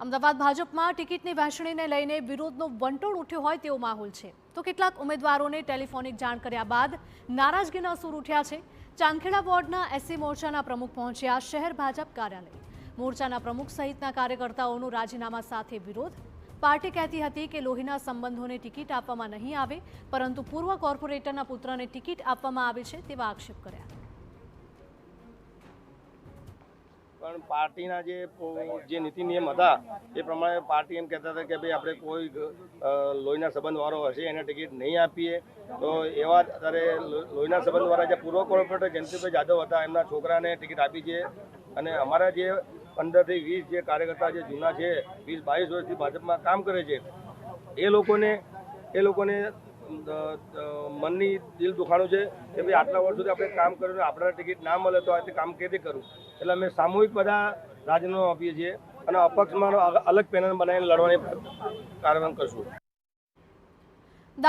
અમદાવાદ ભાજપમાં ટિકિટની વહેંચણીને લઈને વિરોધનો વંટોળ ઉઠ્યો હોય તેવો માહોલ છે તો કેટલાક ઉમેદવારોને ટેલિફોનિક જાણ કર્યા બાદ નારાજગીના સૂર ઉઠ્યા છે। ચાંદખેડા વોર્ડના એસસી મોરચાના પ્રમુખ પહોંચ્યા શહેર ભાજપ કાર્યાલય। મોરચાના પ્રમુખ સહિતના કાર્યકર્તાઓનો રાજીનામા સાથે વિરોધ। પાર્ટી કહેતી હતી કે લોહીના સંબંધોને ટિકિટ આપવામાં નહીં આવે, પરંતુ પૂર્વ કોર્પોરેટરના પુત્રને ટિકિટ આપવામાં આવે છે તેવા આક્ષેપ કર્યા। પણ પાર્ટીના જે નીતિ નિયમ હતા એ પ્રમાણે પાર્ટી એમ કહેતા હતા કે ભાઈ આપણે કોઈ લોહીના સંબંધવાળો હશે એને ટિકિટ નહીં આપીએ। તો એવા અત્યારે લોહીના સંબંધવાળા જે પૂર્વ કોર્પોરેટર જયંતિભાઈ જાદવ હતા એમના છોકરાને ટિકિટ આપી છે। અને અમારા જે 15 થી 20 જે કાર્યકર્તા જે જૂના છે 20-22 વર્ષથી ભાજપમાં કામ કરે છે એ લોકોને મનની દિલ દુખાણું છે કે ભાઈ આટલા વર્ષ સુધી આપણે કામ કર્યું, આપણા ટિકિટ ના મળે તો આ કામ કેવી કરું। એટલે અમે સામૂહિક બધા રાજીનામું આપીએ છીએ અને અપક્ષમાં અલગ પેનલ બનાવીને લડવાની કાર્યક્રમ કરશું।